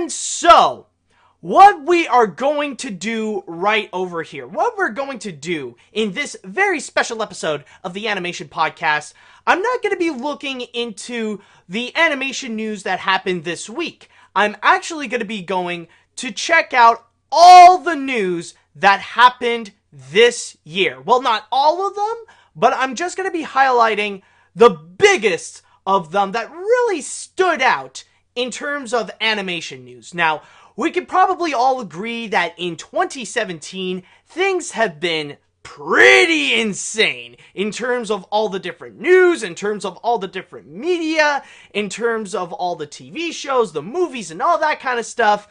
And so, what we are going to do right over here, what we're going to do in this very special episode of the Animation Podcast, I'm not going to be looking into the animation news that happened this week. I'm actually going to be going to check out all the news that happened this year. Well, not all of them, but I'm just going to be highlighting the biggest of them that really stood out in terms of animation news. Now, we could probably all agree that in 2017, things have been pretty insane in terms of all the different news, in terms of all the different media, in terms of all the TV shows, the movies, and all that kind of stuff.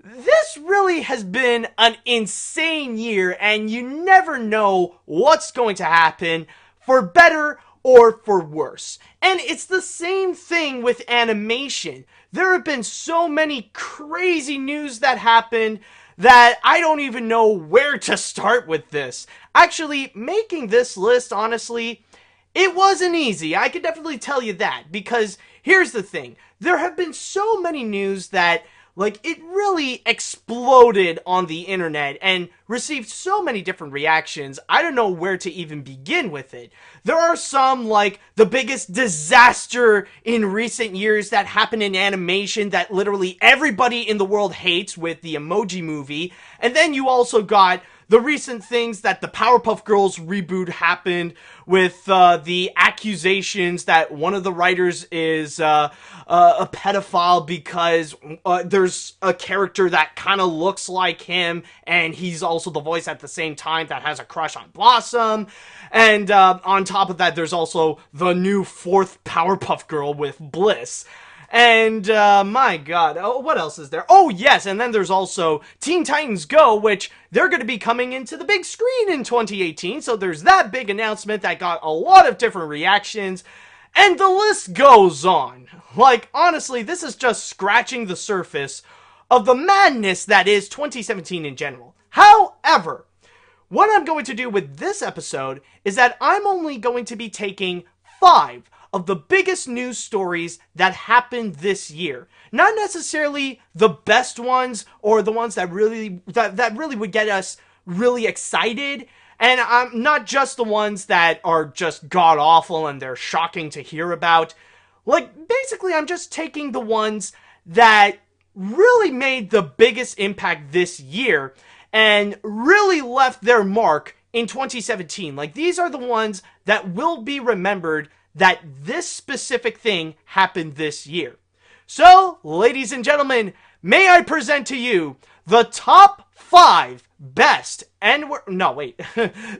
This really has been an insane year, and you never know what's going to happen, for better or for worse. And it's the same thing with animation. There have been so many crazy news that happened that I don't even know where to start with this. Actually, making this list, honestly, it wasn't easy. I could definitely tell you that, because here's the thing. There have been so many news that it really exploded on the internet and received so many different reactions, I don't know where to even begin with it. There are some, like the biggest disaster in recent years that happened in animation that literally everybody in the world hates, with the Emoji Movie. And then you also got the recent things that the Powerpuff Girls reboot happened with the accusations that one of the writers is a pedophile because there's a character that kind of looks like him, and he's also the voice at the same time that has a crush on Blossom. And on top of that, there's also the new fourth Powerpuff Girl with Bliss. And, my god, what else is there? Oh, yes, and then there's also Teen Titans Go, which they're going to be coming into the big screen in 2018, so there's that big announcement that got a lot of different reactions, and the list goes on. Honestly, this is just scratching the surface of the madness that is 2017 in general. However, what I'm going to do with this episode is that I'm only going to be taking 5 of the biggest news stories that happened this year. Not necessarily the best ones or the ones that really would get us really excited, and not just the ones that are just god-awful and they're shocking to hear about. Basically, I'm just taking the ones that really made the biggest impact this year and really left their mark in 2017. These are the ones that will be remembered that this specific thing happened this year. So, ladies and gentlemen, may I present to you the top 5 best and no, wait,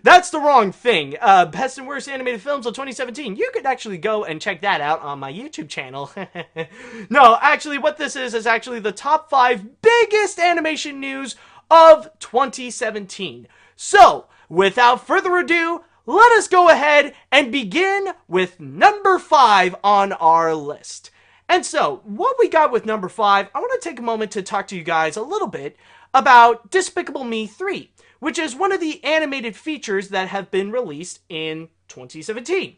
that's the wrong thing. Best and worst animated films of 2017. You could actually go and check that out on my YouTube channel. No, actually, what this is actually the top 5 biggest animation news of 2017. So, without further ado, let us go ahead and begin with number 5 on our list. And so, what we got with number 5, I want to take a moment to talk to you guys a little bit about Despicable Me 3, which is one of the animated features that have been released in 2017.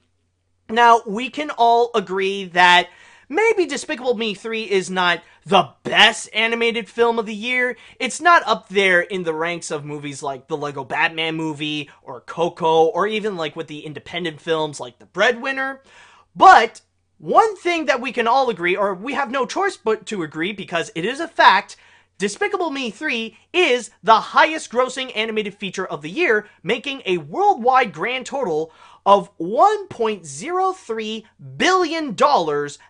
Now, we can all agree that maybe Despicable Me 3 is not the best animated film of the year. It's not up there in the ranks of movies like the Lego Batman movie or Coco, or even with the independent films like The Breadwinner. But one thing that we can all agree, or we have no choice but to agree because it is a fact, Despicable Me 3 is the highest grossing animated feature of the year, making a worldwide grand total of $1.03 billion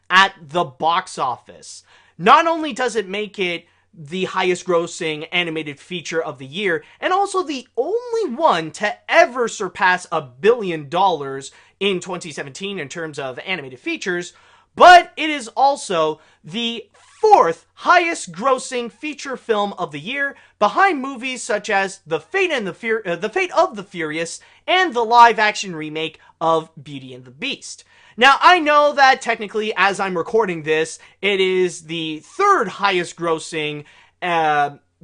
at the box office. Not only does it make it the highest grossing animated feature of the year, and also the only one to ever surpass $1 billion in 2017 in terms of animated features, but it is also the 4th highest grossing feature film of the year, behind movies such as The Fate of the Furious and the live-action remake of Beauty and the Beast. Now, I know that technically, as I'm recording this, it is the 3rd highest grossing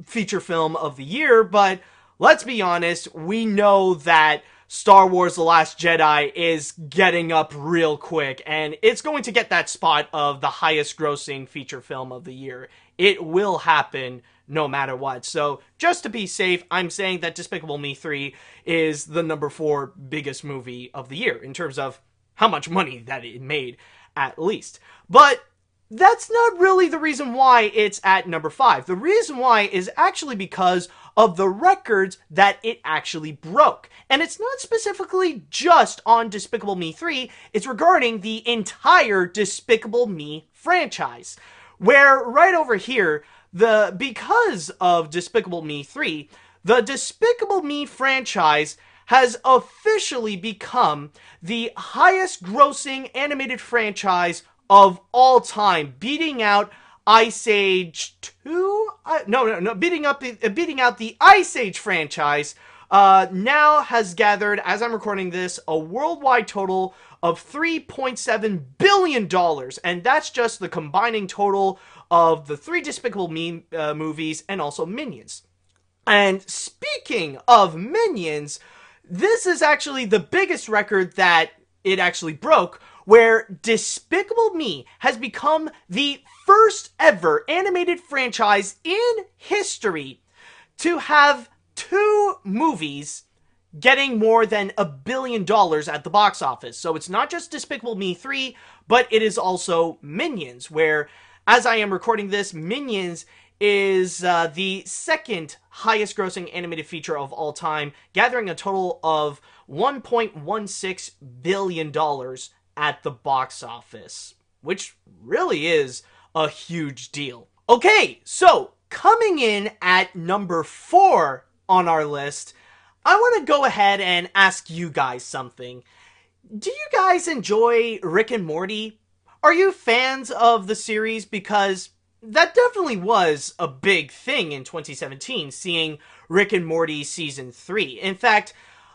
feature film of the year, but let's be honest, we know that Star Wars The Last Jedi is getting up real quick, and it's going to get that spot of the highest grossing feature film of the year It will happen no matter what. So just to be safe, I'm saying that Despicable Me 3 is the number 4 biggest movie of the year in terms of how much money that it made, at least. But that's not really the reason why it's at number 5. The reason why is actually because of the records that it actually broke. And it's not specifically just on Despicable Me 3, it's regarding the entire Despicable Me franchise. Where right over here, because of Despicable Me 3, the Despicable Me franchise has officially become the highest grossing animated franchise of all time, beating out Ice Age 2? Beating out the Ice Age franchise. Now has gathered, as I'm recording this, a worldwide total of $3.7 billion. And that's just the combining total of the 3 Despicable Me movies and also Minions. And speaking of Minions, this is actually the biggest record that it actually broke, where Despicable Me has become the first ever animated franchise in history to have 2 movies getting more than $1 billion at the box office. So it's not just Despicable Me 3, but it is also Minions, where, as I am recording this, Minions is the second highest grossing animated feature of all time, gathering a total of $1.16 billion at the box office, which really is a huge deal. Okay, so coming in at number 4 on our list, I want to go ahead and ask you guys something. Do you guys enjoy Rick and Morty? Are you fans of the series? Because that definitely was a big thing in 2017, seeing Rick and Morty Season 3. In fact,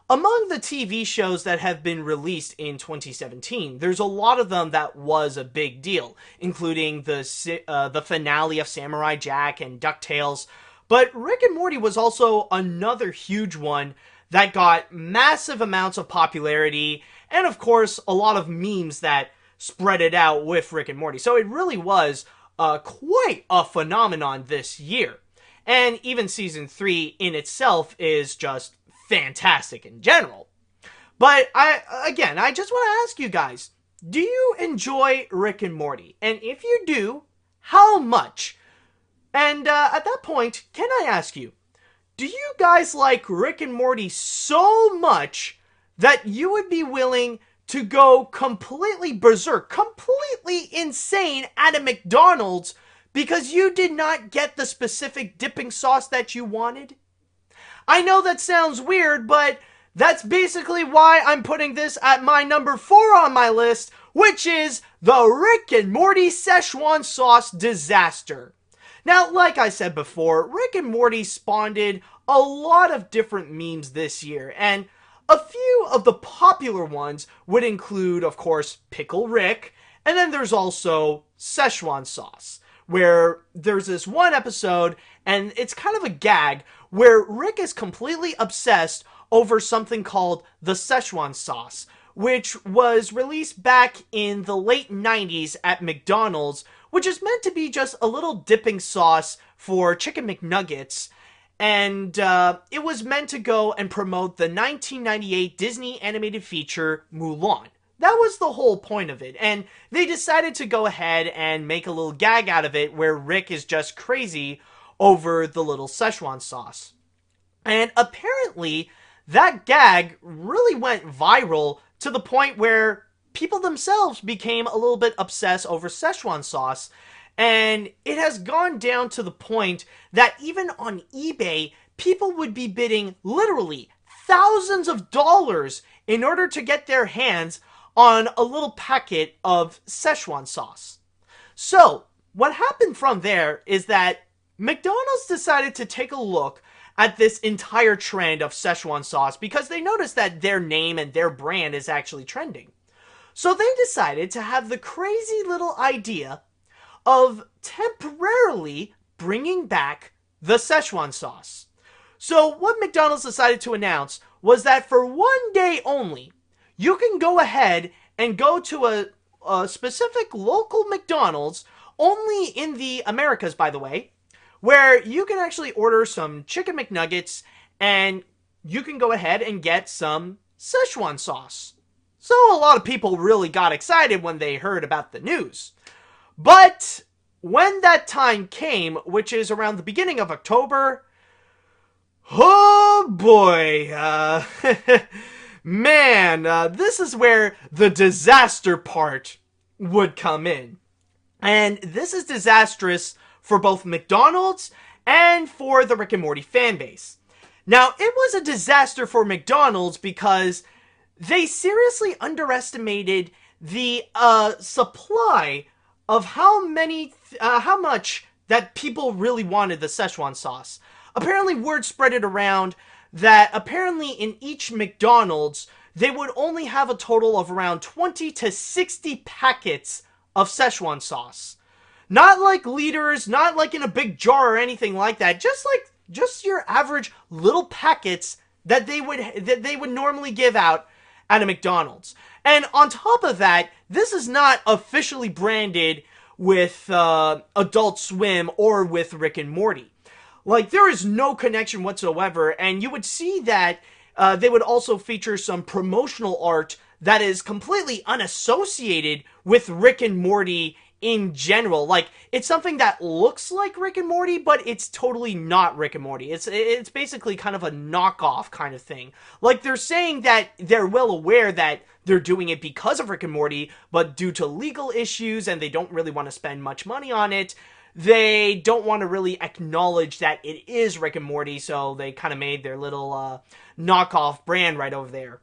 among the TV shows that have been released in 2017, there's a lot of them that was a big deal, including the finale of Samurai Jack and DuckTales. But Rick and Morty was also another huge one that got massive amounts of popularity, and of course, a lot of memes that spread it out with Rick and Morty. So it really was quite a phenomenon this year. And even Season 3 in itself is just fantastic in general. But I just want to ask you guys, do you enjoy Rick and Morty? And if you do, how much? And at that point, can I ask you, do you guys like Rick and Morty so much that you would be willing to go completely berserk, completely insane at a McDonald's because you did not get the specific dipping sauce that you wanted? I know that sounds weird, but that's basically why I'm putting this at my number 4 on my list, which is the Rick and Morty Szechuan sauce disaster. Now, like I said before, Rick and Morty spawned a lot of different memes this year, and a few of the popular ones would include, of course, Pickle Rick, and then there's also Szechuan sauce, where there's this one episode, and it's kind of a gag, where Rick is completely obsessed over something called the Szechuan sauce, which was released back in the late 90s at McDonald's, which is meant to be just a little dipping sauce for Chicken McNuggets, and it was meant to go and promote the 1998 Disney animated feature Mulan. That was the whole point of it, and they decided to go ahead and make a little gag out of it where Rick is just crazy over the little Szechuan sauce. And apparently, that gag really went viral to the point where people themselves became a little bit obsessed over Szechuan sauce, and it has gone down to the point that even on eBay, people would be bidding literally thousands of dollars in order to get their hands on a little packet of Szechuan sauce. So, what happened from there is that McDonald's decided to take a look at this entire trend of Szechuan sauce because they noticed that their name and their brand is actually trending. So they decided to have the crazy little idea of temporarily bringing back the Szechuan sauce. So what McDonald's decided to announce was that for one day only, you can go ahead and go to a specific local McDonald's only in the Americas, by the way, where you can actually order some chicken McNuggets and you can go ahead and get some Szechuan sauce. So a lot of people really got excited when they heard about the news. But when that time came, which is around the beginning of October, oh boy, man, this is where the disaster part would come in. And this is disastrous for both McDonald's and for the Rick and Morty fanbase. Now, it was a disaster for McDonald's because they seriously underestimated the supply of how much that people really wanted the Szechuan sauce. Apparently, word spread it around that apparently in each McDonald's, they would only have a total of around 20 to 60 packets of Szechuan sauce. Not like liters, not like in a big jar or anything like that. Just your average little packets that they would normally give out at a McDonald's. And on top of that, this is not officially branded with Adult Swim or with Rick and Morty. Like, there is no connection whatsoever, and you would see that they would also feature some promotional art that is completely unassociated with Rick and Morty in general. Like, it's something that looks like Rick and Morty, but it's totally not Rick and Morty. It's basically kind of a knockoff kind of thing. Like, they're saying that they're well aware that they're doing it because of Rick and Morty, but due to legal issues and they don't really want to spend much money on it, they don't want to really acknowledge that it is Rick and Morty, so they kind of made their little knockoff brand right over there.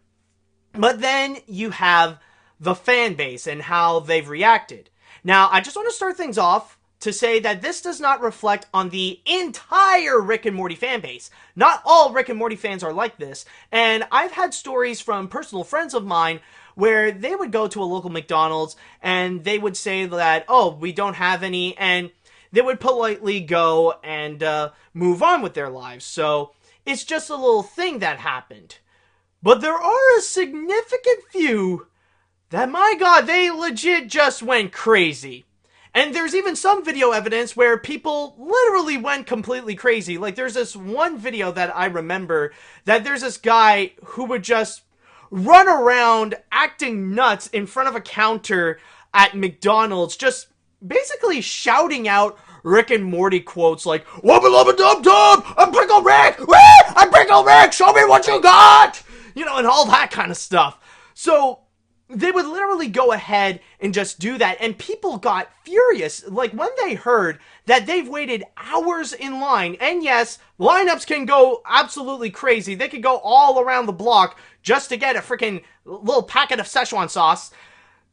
But then you have the fan base and how they've reacted. Now, I just want to start things off to say that this does not reflect on the entire Rick and Morty fan base. Not all Rick and Morty fans are like this, and I've had stories from personal friends of mine where they would go to a local McDonald's and they would say that, oh, we don't have any, and they would politely go and move on with their lives. So it's just a little thing that happened. But there are a significant few that, my God, they legit just went crazy. And there's even some video evidence where people literally went completely crazy. Like, there's this one video that I remember that there's this guy who would just run around acting nuts in front of a counter at McDonald's, just basically shouting out Rick and Morty quotes like, "Wubba lubba dub dub, I'm Pickle Rick! I'm Pickle Rick! Show me what you got!" You know, and all that kind of stuff. So they would literally go ahead and just do that, and people got furious. Like, when they heard that they've waited hours in line, and yes, lineups can go absolutely crazy. They could go all around the block just to get a freaking little packet of Szechuan sauce.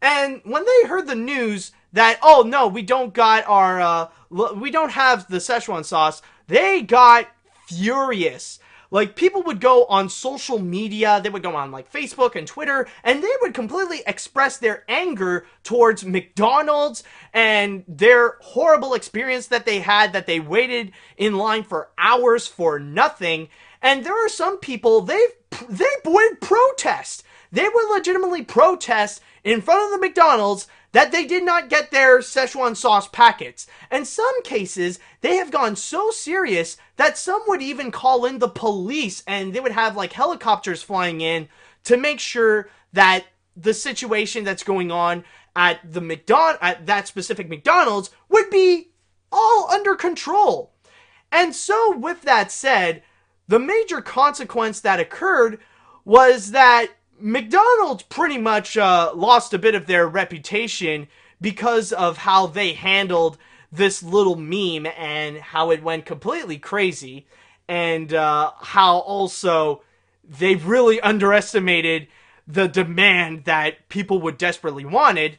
And when they heard the news that, oh no, we don't have the Szechuan sauce, they got furious. Like, people would go on social media, they would go on, like, Facebook and Twitter, and they would completely express their anger towards McDonald's and their horrible experience that they had, that they waited in line for hours for nothing. And there are some people, they would protest. They would legitimately protest in front of the McDonald's that they did not get their Szechuan sauce packets. In some cases, they have gone so serious that some would even call in the police, and they would have, like, helicopters flying in to make sure that the situation that's going on at that specific McDonald's would be all under control. And so, with that said, the major consequence that occurred was that McDonald's pretty much lost a bit of their reputation because of how they handled this little meme and how it went completely crazy, and how also they really underestimated the demand that people would desperately wanted.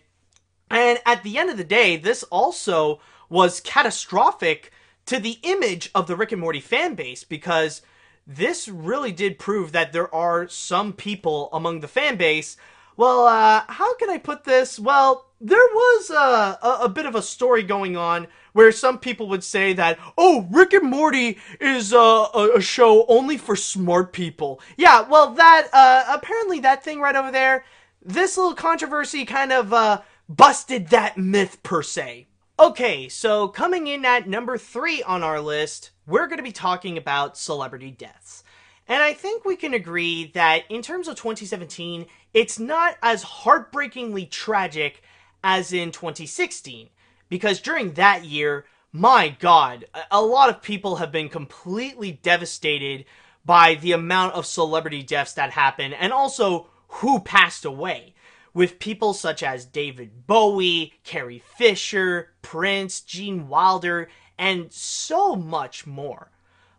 And at the end of the day, this also was catastrophic to the image of the Rick and Morty fan base, because this really did prove that there are some people among the fan base. Well, how can I put this? Well, there was a bit of a story going on where some people would say that, oh, Rick and Morty is a show only for smart people. Yeah, well, that apparently that thing right over there, this little controversy kind of busted that myth per se. Okay, so coming in at number 3 on our list, we're going to be talking about celebrity deaths. And I think we can agree that in terms of 2017, it's not as heartbreakingly tragic as in 2016. Because during that year, my god, a lot of people have been completely devastated by the amount of celebrity deaths that happened and also who passed away, with people such as David Bowie, Carrie Fisher, Prince, Gene Wilder, and so much more.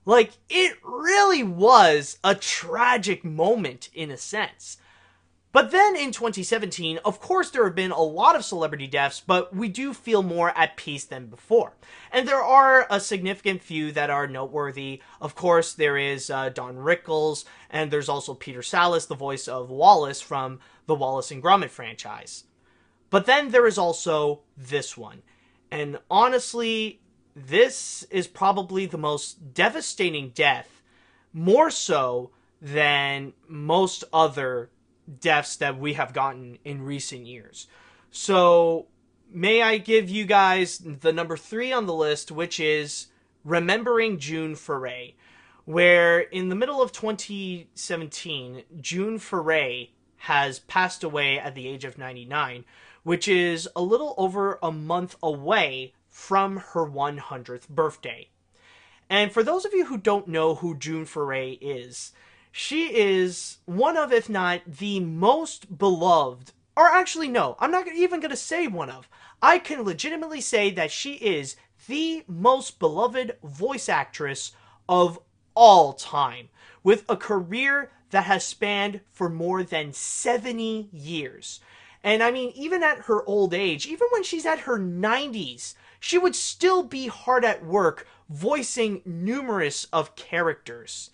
Like, it really was a tragic moment in a sense. But then in 2017, of course, there have been a lot of celebrity deaths, but we do feel more at peace than before. And there are a significant few that are noteworthy. Of course, there is Don Rickles, and there's also Peter Sallis, the voice of Wallace from the Wallace and Gromit franchise. But then there is also this one. And honestly, this is probably the most devastating death, more so than most other deaths that we have gotten in recent years. So, may I give you guys the number 3 on the list, which is Remembering June Foray, where in the middle of 2017, June Foray has passed away at the age of 99, which is a little over a month away from her 100th birthday. And for those of you who don't know who June Foray is, she is one of, if not the most beloved, or actually no, I'm not even going to say one of. I can legitimately say that she is the most beloved voice actress of all time, with a career that has spanned for more than 70 years. And I mean, even at her old age, even when she's at her 90s, she would still be hard at work voicing numerous of characters.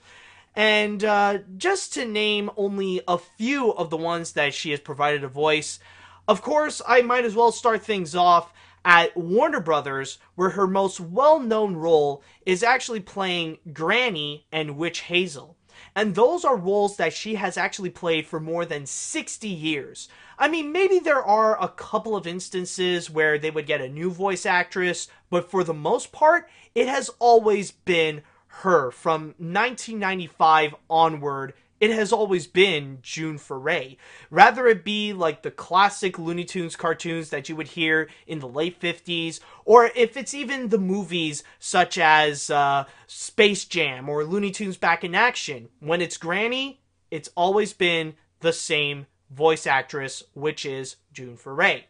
And just to name only a few of the ones that she has provided a voice, of course, I might as well start things off at Warner Brothers, where her most well-known role is actually playing Granny and Witch Hazel. And those are roles that she has actually played for more than 60 years. I mean, maybe there are a couple of instances where they would get a new voice actress, but for the most part, it has always been her. From 1995 onward, it has always been June Foray. Rather it be like the classic Looney Tunes cartoons that you would hear in the late 50s, or if it's even the movies such as Space Jam or Looney Tunes Back in Action, when it's Granny, it's always been the same voice actress, which is June Foray.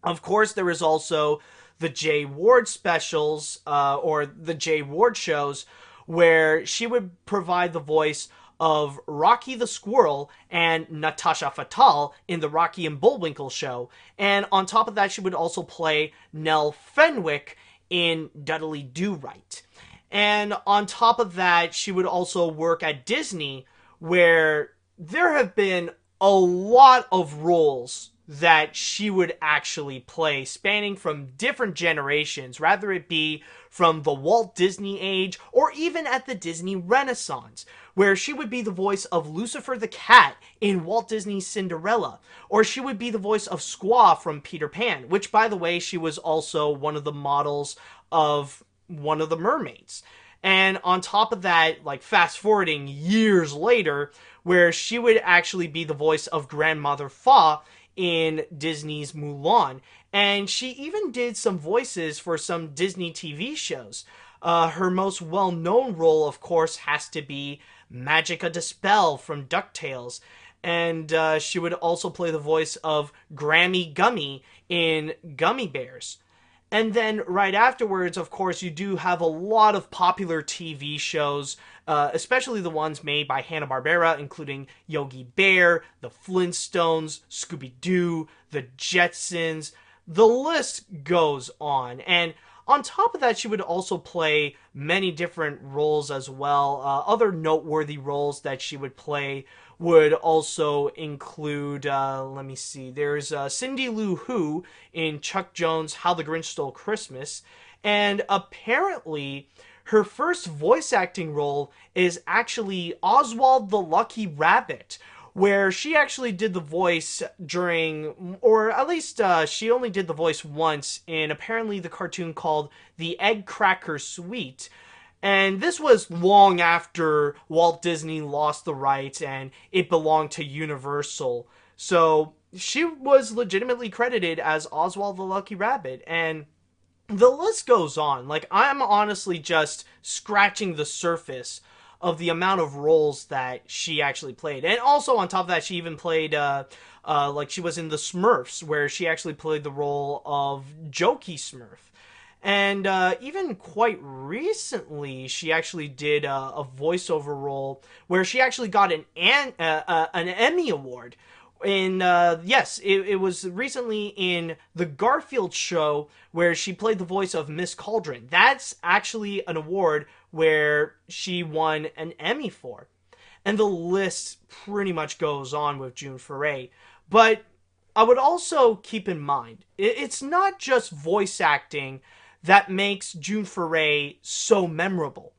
Of course, there is also the Jay Ward specials, or the Jay Ward shows, where she would provide the voice of Rocky the Squirrel and Natasha Fatale in the Rocky and Bullwinkle show. And on top of that, she would also play Nell Fenwick in Dudley Do Right. And on top of that, she would also work at Disney, where there have been a lot of roles that she would actually play, spanning from different generations, rather it be from the Walt Disney age or even at the Disney Renaissance, where she would be the voice of Lucifer the Cat in Walt Disney's Cinderella, or she would be the voice of Squaw from Peter Pan, which, by the way, she was also one of the models of one of the mermaids. And on top of that, like fast forwarding years later, where she would actually be the voice of Grandmother Fa in Disney's Mulan. And she even did some voices for some Disney TV shows. Her most well-known role, of course, has to be Magica De Spell from DuckTales. And she would also play the voice of Grammy Gummy in Gummy Bears. And then right afterwards, of course, you do have a lot of popular TV shows, especially the ones made by Hanna-Barbera, including Yogi Bear, The Flintstones, Scooby-Doo, The Jetsons. The list goes on. And on top of that, she would also play many different roles as well. Other noteworthy roles that she would play would also include, let me see, there's Cindy Lou Who in Chuck Jones' How the Grinch Stole Christmas, and apparently her first voice acting role is actually Oswald the Lucky Rabbit, where she actually did the voice during, or at least she only did the voice once in apparently the cartoon called The Egg Cracker Suite. And this was long after Walt Disney lost the rights and it belonged to Universal. So she was legitimately credited as Oswald the Lucky Rabbit. And the list goes on. Like, I'm honestly just scratching the surface of the amount of roles that she actually played. And also on top of that, she even played, like she was in the Smurfs, where she actually played the role of Jokey Smurf. And even quite recently, she actually did a voiceover role where she actually got an Emmy Award. Yes, it was recently in the Garfield show where she played the voice of Miss Cauldron. That's actually an award where she won an Emmy for. And the list pretty much goes on with June Foray. But I would also keep in mind, it's not just voice acting that makes June Foray so memorable.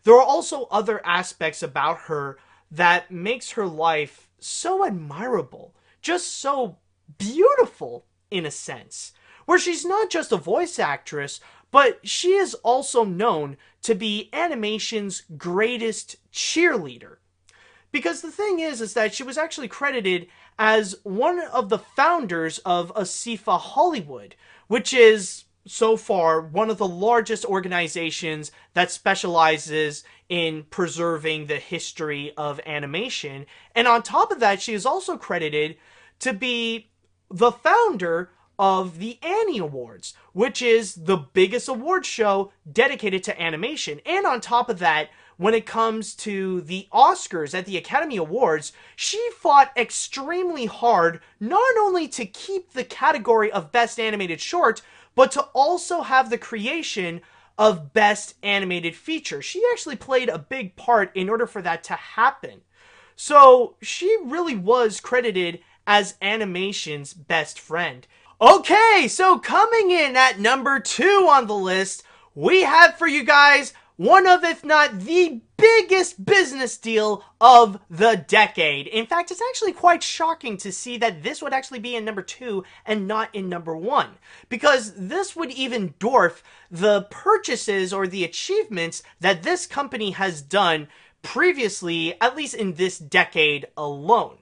There are also other aspects about her that makes her life so admirable, just so beautiful in a sense, where she's not just a voice actress, but she is also known to be animation's greatest cheerleader. Because the thing is that she was actually credited as one of the founders of Asifa Hollywood, which is so far one of the largest organizations that specializes in preserving the history of animation. And on top of that, she is also credited to be the founder of the Annie Awards, which is the biggest award show dedicated to animation. And on top of that, when it comes to the Oscars at the Academy Awards, she fought extremely hard not only to keep the category of Best Animated Short, but to also have the creation of Best Animated Feature. She actually played a big part in order for that to happen. So she really was credited as animation's best friend. Okay, so coming in at number 2 on the list, we have for you guys one of, if not the biggest business deal of the decade. In fact, it's actually quite shocking to see that this would actually be in number 2 and not in number 1. Because this would even dwarf the purchases or the achievements that this company has done previously, at least in this decade alone.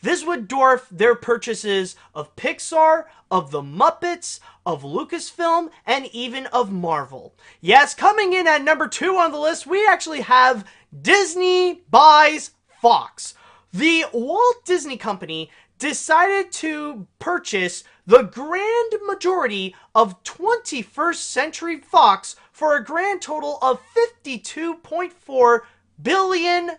This would dwarf their purchases of Pixar, of the Muppets, of Lucasfilm, and even of Marvel. Yes, coming in at number 2 on the list, we actually have Disney buys Fox. The Walt Disney Company decided to purchase the grand majority of 21st Century Fox for a grand total of $52.4 billion.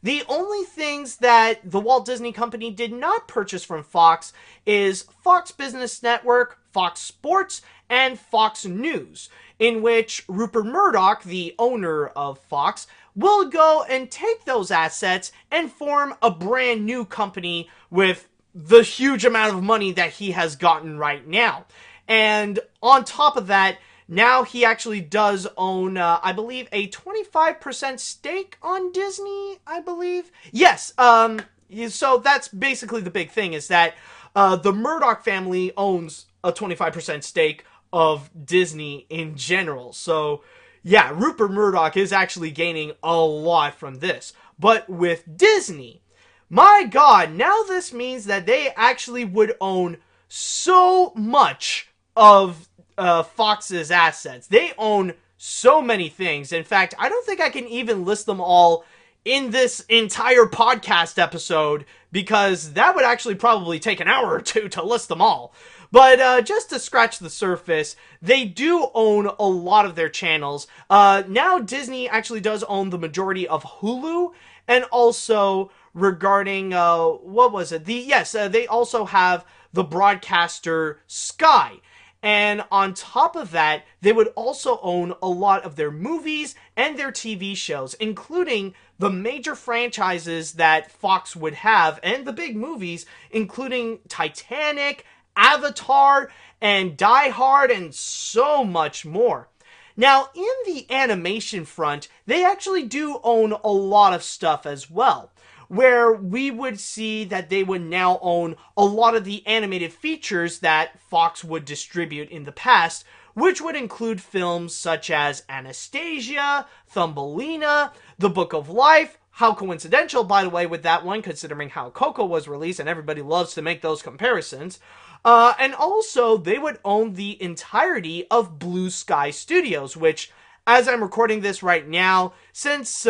The only things that the Walt Disney Company did not purchase from Fox is Fox Business Network, Fox Sports, and Fox News, in which Rupert Murdoch, the owner of Fox, will go and take those assets and form a brand new company with the huge amount of money that he has gotten right now. And on top of that, now he actually does own, I believe, a 25% stake on Disney, I believe. Yes, so that's basically the big thing, is that the Murdoch family owns a 25% stake of Disney in general. So, yeah, Rupert Murdoch is actually gaining a lot from this. But with Disney, my God, now this means that they actually would own so much of Fox's assets. They own so many things. In fact, I don't think I can even list them all in this entire podcast episode, because that would actually probably take an hour or two to list them all. But just to scratch the surface, they do own a lot of their channels. Now Disney actually does own the majority of Hulu, and also regarding, what was it? They also have the broadcaster Sky. And on top of that, they would also own a lot of their movies and their TV shows, including the major franchises that Fox would have, and the big movies, including Titanic, Avatar, and Die Hard, and so much more. Now, in the animation front, they actually do own a lot of stuff as well. where we would see that they would now own a lot of the animated features that Fox would distribute in the past, which would include films such as Anastasia, Thumbelina, The Book of Life. How coincidental, by the way, with that one, considering how Coco was released, and everybody loves to make those comparisons. And also, they would own the entirety of Blue Sky Studios, which, as I'm recording this right now, since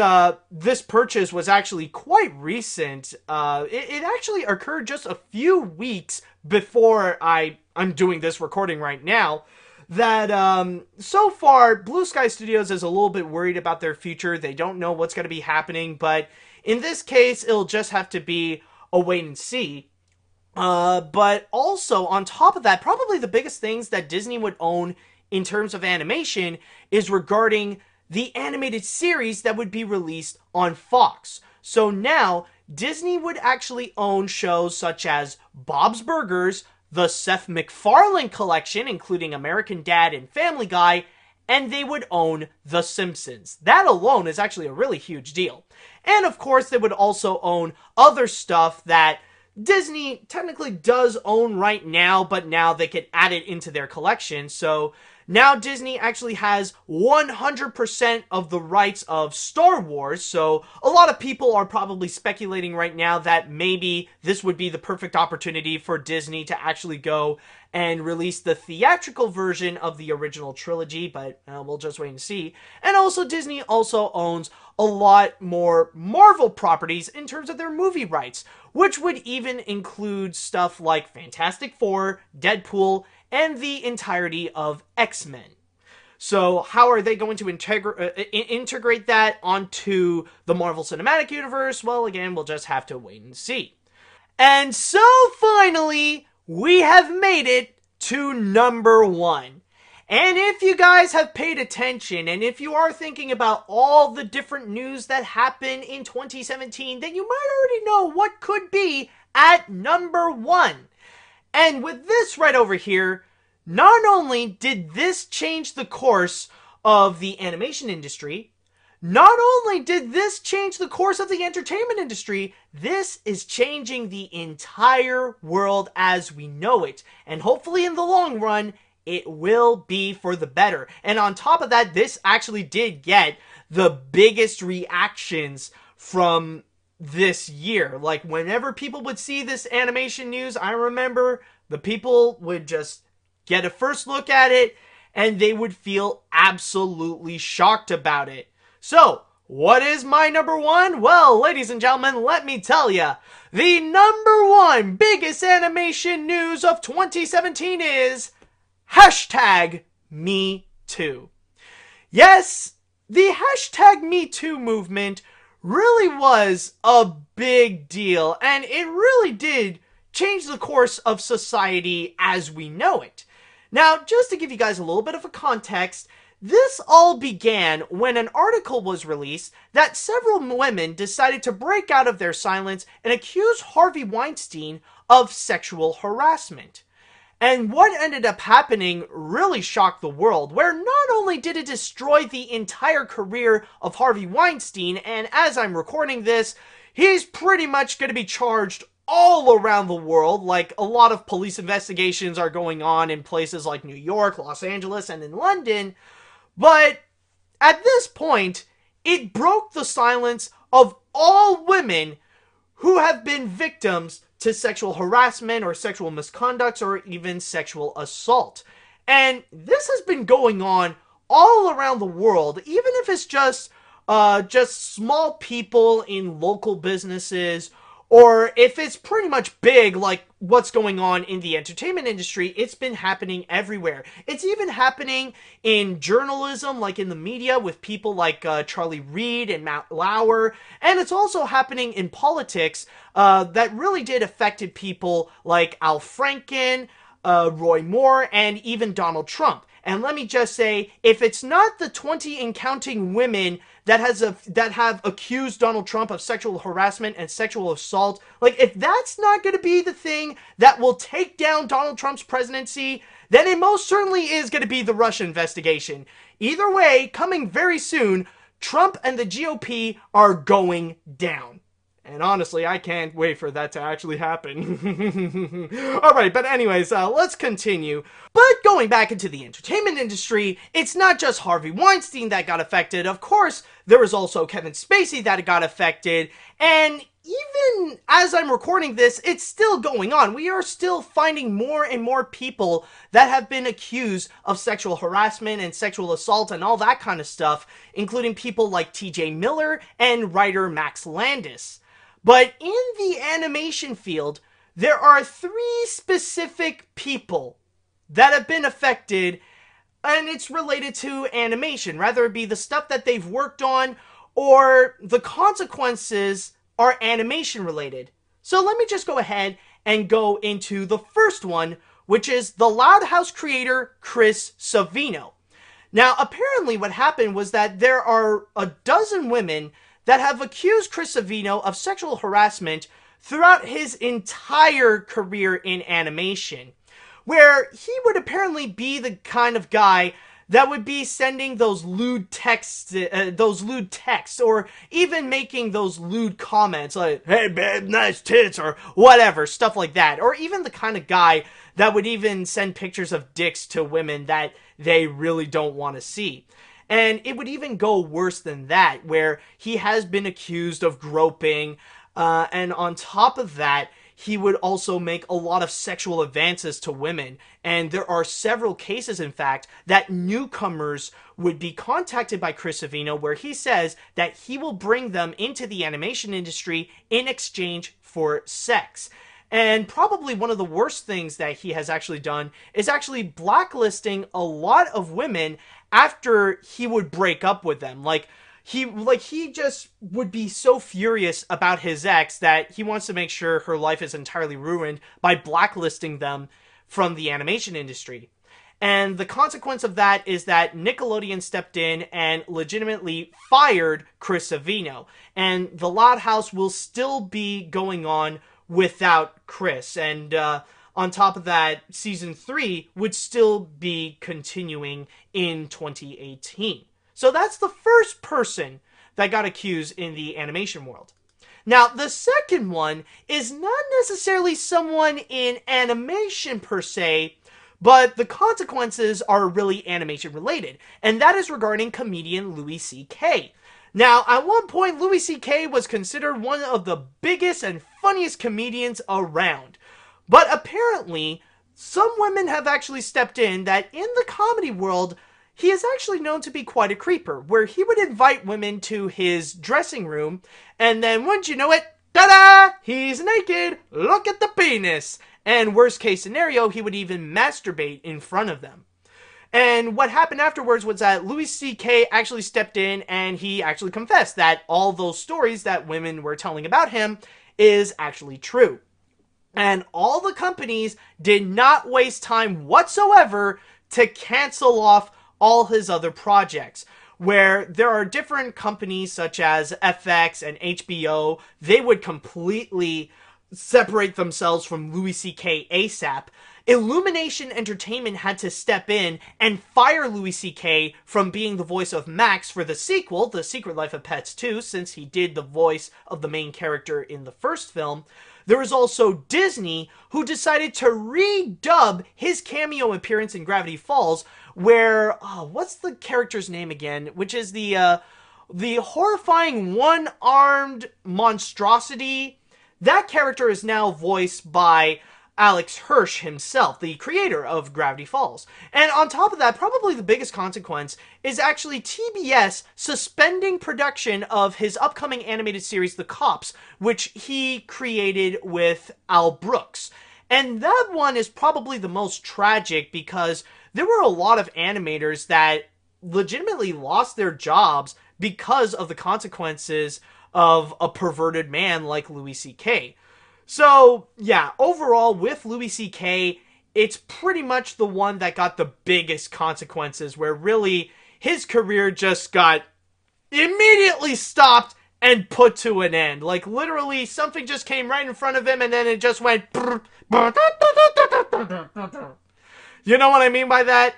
this purchase was actually quite recent, it actually occurred just a few weeks before I'm doing this recording right now, that so far, Blue Sky Studios is a little bit worried about their future. They don't know what's going to be happening, but in this case, it'll just have to be a wait and see. But also, on top of that, probably the biggest things that Disney would own in terms of animation is regarding the animated series that would be released on Fox. So now, Disney would actually own shows such as Bob's Burgers, the Seth MacFarlane collection, including American Dad and Family Guy, and they would own The Simpsons. That alone is actually a really huge deal. And of course, they would also own other stuff that Disney technically does own right now, but now they could add it into their collection. So now Disney actually has 100% of the rights of Star Wars, so a lot of people are probably speculating right now that maybe this would be the perfect opportunity for Disney to actually go and release the theatrical version of the original trilogy, but we'll just wait and see. And also, Disney also owns a lot more Marvel properties in terms of their movie rights, which would even include stuff like Fantastic Four, Deadpool, and the entirety of X-Men. So how are they going to integrate that onto the Marvel Cinematic Universe? Well, again, we'll just have to wait and see. And so finally, we have made it to number 1. And if you guys have paid attention, and if you are thinking about all the different news that happened in 2017, then you might already know what could be at number 1. And with this right over here, not only did this change the course of the animation industry, not only did this change the course of the entertainment industry, this is changing the entire world as we know it. And hopefully in the long run, it will be for the better. And on top of that, this actually did get the biggest reactions from this year. Like, whenever people would see this animation news, I remember the people would just get a first look at it and they would feel absolutely shocked about it. So, what is my number 1? Well, ladies and gentlemen, let me tell ya. The number 1 biggest animation news of 2017 is #MeToo. Yes, the #MeToo movement really was a big deal, and it really did change the course of society as we know it. Now, just to give you guys a little bit of a context, this all began when an article was released that several women decided to break out of their silence and accuse Harvey Weinstein of sexual harassment. And what ended up happening really shocked the world, where not only did it destroy the entire career of Harvey Weinstein, and as I'm recording this, he's pretty much going to be charged all around the world. Like, a lot of police investigations are going on in places like New York, Los Angeles, and in London. But at this point, it broke the silence of all women who have been victims to sexual harassment or sexual misconducts or even sexual assault. And this has been going on all around the world, even if it's just small people in local businesses, or if it's pretty much big, like what's going on in the entertainment industry. It's been happening everywhere. It's even happening in journalism, like in the media, with people like Charlie Reed and Matt Lauer. And it's also happening in politics that really did affected people like Al Franken, Roy Moore, and even Donald Trump. And let me just say, if it's not the 20 and counting women that have accused Donald Trump of sexual harassment and sexual assault, like, if that's not going to be the thing that will take down Donald Trump's presidency, then it most certainly is going to be the Russia investigation. Either way, coming very soon, Trump and the GOP are going down. And honestly, I can't wait for that to actually happen. Alright, but anyways, let's continue. But going back into the entertainment industry, it's not just Harvey Weinstein that got affected. Of course, there was also Kevin Spacey that got affected. And even as I'm recording this, it's still going on. We are still finding more and more people that have been accused of sexual harassment and sexual assault and all that kind of stuff, including people like TJ Miller and writer Max Landis. But in the animation field, there are 3 specific people that have been affected, and it's related to animation, rather it be the stuff that they've worked on or the consequences are animation related. So let me just go ahead and go into the first one, which is the Loud House creator Chris Savino. Now, apparently what happened was that there are a dozen women that have accused Chris Savino of sexual harassment throughout his entire career in animation, where he would apparently be the kind of guy that would be sending those lewd texts, or even making those lewd comments like, "Hey babe, nice tits," or whatever, stuff like that. Or even the kind of guy that would even send pictures of dicks to women that they really don't want to see. And it would even go worse than that, where he has been accused of groping, and on top of that, he would also make a lot of sexual advances to women. And there are several cases, in fact, that newcomers would be contacted by Chris Savino, where he says that he will bring them into the animation industry in exchange for sex. And probably one of the worst things that he has actually done is actually blacklisting a lot of women after he would break up with them. He just would be so furious about his ex that he wants to make sure her life is entirely ruined by blacklisting them from the animation industry. And the consequence of that is that Nickelodeon stepped in and legitimately fired Chris Savino. And the Loud House will still be going on without Chris. And on top of that, season 3 would still be continuing in 2018. So that's the first person that got accused in the animation world. Now, the second one is not necessarily someone in animation per se, but the consequences are really animation related, and that is regarding comedian Louis C.K. Now, at one point, Louis C.K. was considered one of the biggest and funniest comedians around. But apparently, some women have actually stepped in that in the comedy world, he is actually known to be quite a creeper, where he would invite women to his dressing room, and then once you know it, ta-da! He's naked! Look at the penis! And worst case scenario, he would even masturbate in front of them. And what happened afterwards was that Louis C.K. actually stepped in and he actually confessed that all those stories that women were telling about him is actually true. And all the companies did not waste time whatsoever to cancel off all his other projects, where there are different companies such as FX and HBO. They would completely separate themselves from Louis C.K. ASAP. Illumination Entertainment had to step in and fire Louis C.K. from being the voice of Max for the sequel, The Secret Life of Pets 2, since he did the voice of the main character in the first film. There was also Disney, who decided to redub his cameo appearance in Gravity Falls, where, what's the character's name again? Which is the horrifying one-armed monstrosity. That character is now voiced by Alex Hirsch himself, the creator of Gravity Falls. And on top of that, probably the biggest consequence is actually TBS suspending production of his upcoming animated series, The Cops, which he created with Al Brooks. And that one is probably the most tragic because there were a lot of animators that legitimately lost their jobs because of the consequences of a perverted man like Louis C.K. So, yeah, overall, with Louis C.K., it's pretty much the one that got the biggest consequences, where really his career just got immediately stopped and put to an end. Like, literally, something just came right in front of him, and then it just went... You know what I mean by that?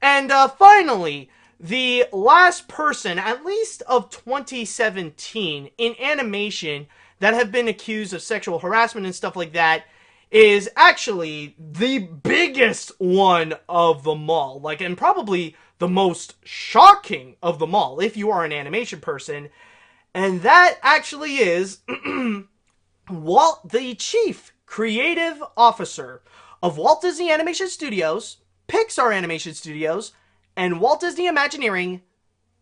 And finally, the last person, at least of 2017, in animation that have been accused of sexual harassment and stuff like that is actually the biggest one of them all. Like, and probably the most shocking of them all, if you are an animation person. And that actually is Walt, the chief creative officer of Walt Disney Animation Studios, Pixar Animation Studios, and Walt Disney Imagineering,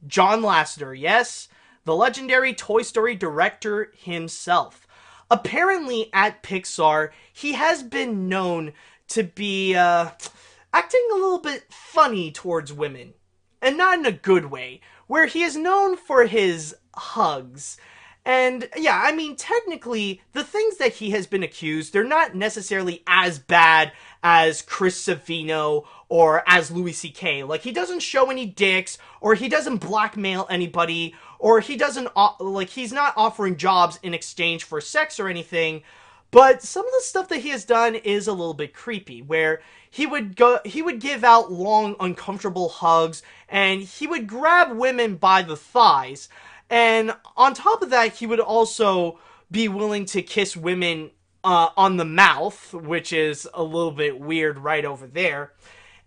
John Lasseter. Yes, the legendary Toy Story director himself. Apparently at Pixar, he has been known to be acting a little bit funny towards women. And not in a good way, where he is known for his hugs. And yeah, I mean, technically, the things that he has been accused, they're not necessarily as bad as Chris Savino or as Louis C.K. Like, he doesn't show any dicks, or he doesn't blackmail anybody, or he doesn't, he's not offering jobs in exchange for sex or anything. But some of the stuff that he has done is a little bit creepy, where he would give out long, uncomfortable hugs, and he would grab women by the thighs. And on top of that, he would also be willing to kiss women on the mouth, which is a little bit weird right over there.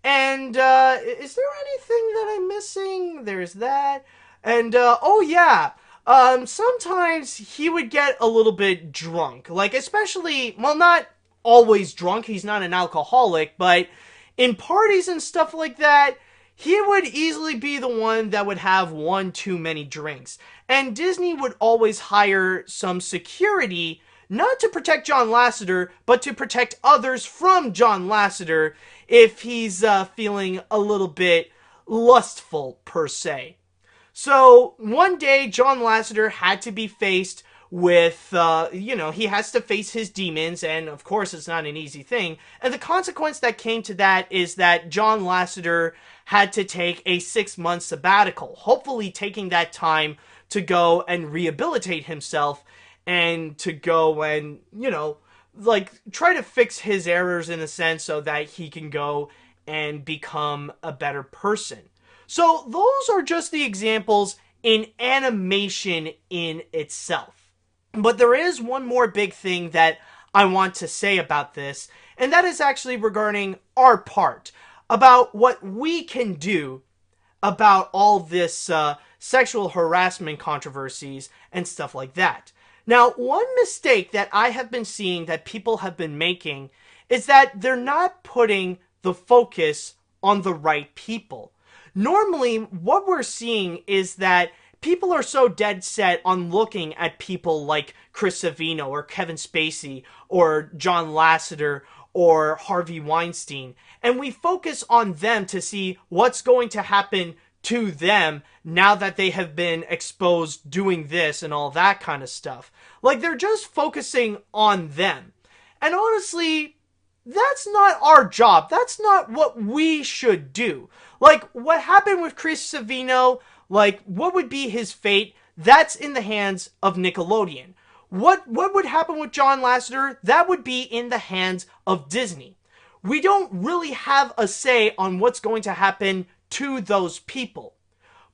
And is there anything that I'm missing? There's that. And oh yeah, sometimes he would get a little bit drunk. Like, especially, well, not always drunk, he's not an alcoholic, but in parties and stuff like that, he would easily be the one that would have one too many drinks. And Disney would always hire some security, not to protect John Lasseter, but to protect others from John Lasseter if he's feeling a little bit lustful, per se. So, one day, John Lasseter had to be faced with, he has to face his demons, and of course it's not an easy thing. And the consequence that came to that is that John Lasseter had to take a 6-month sabbatical, hopefully taking that time to go and rehabilitate himself, and to go and, try to fix his errors in a sense so that he can go and become a better person. So those are just the examples in animation in itself. But there is one more big thing that I want to say about this, and that is actually regarding our part, about what we can do about all this sexual harassment controversies and stuff like that. Now, one mistake that I have been seeing that people have been making is that they're not putting the focus on the right people. Normally, what we're seeing is that people are so dead set on looking at people like Chris Savino or Kevin Spacey or John Lasseter or Harvey Weinstein, and we focus on them to see what's going to happen to them now that they have been exposed doing this and all that kind of stuff. Like, they're just focusing on them. And honestly, that's not our job. That's not what we should do. Like, what happened with Chris Savino, like, what would be his fate? That's in the hands of Nickelodeon. What would happen with John Lasseter? That would be in the hands of Disney. We don't really have a say on what's going to happen to those people.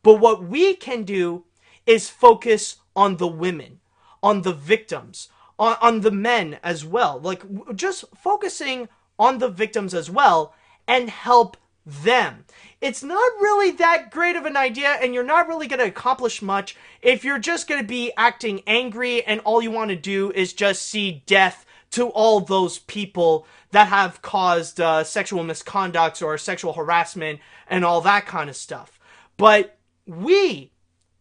But what we can do is focus on the women, on the victims, on the men as well. Like, just focusing on the victims as well and help them. It's not really that great of an idea, and you're not really going to accomplish much if you're just going to be acting angry and all you want to do is just see death to all those people that have caused sexual misconducts or sexual harassment and all that kind of stuff. But we,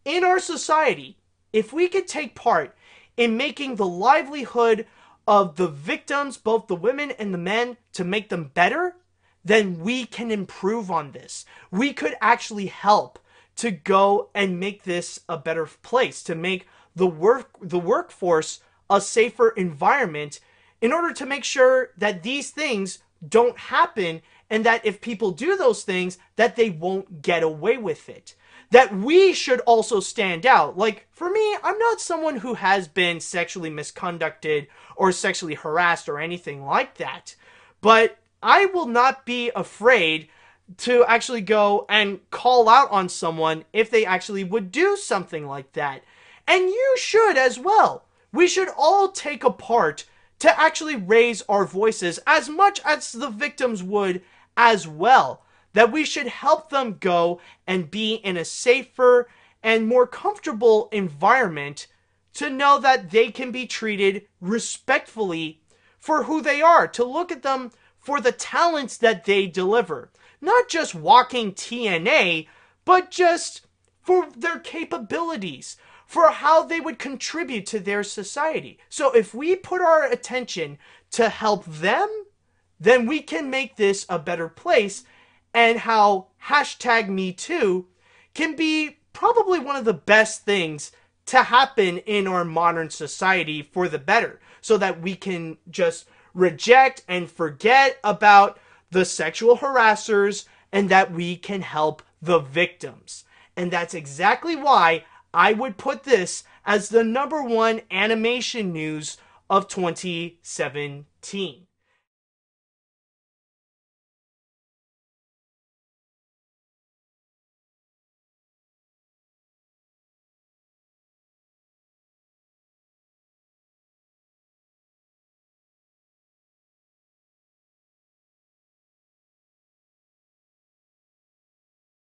in our society, if we could take part in making the livelihood of the victims, both the women and the men, to make them better, then we can improve on this. We could actually help to go and make this a better place, to make the workforce a safer environment, in order to make sure that these things don't happen, and that if people do those things, that they won't get away with it. That we should also stand out. Like, for me, I'm not someone who has been sexually misconducted or sexually harassed or anything like that. But I will not be afraid to actually go and call out on someone if they actually would do something like that. And you should as well. we should all take a part to actually raise our voices as much as the victims would as well. That we should help them go and be in a safer and more comfortable environment to know that they can be treated respectfully for who they are, to look at them for the talents that they deliver. Not just walking TNA, but just for their capabilities, for how they would contribute to their society. So if we put our attention to help them, then we can make this a better place, and how #MeToo can be probably one of the best things to happen in our modern society for the better, so that we can just reject and forget about the sexual harassers and that we can help the victims. And that's exactly why I would put this as the #1 animation news of 2017.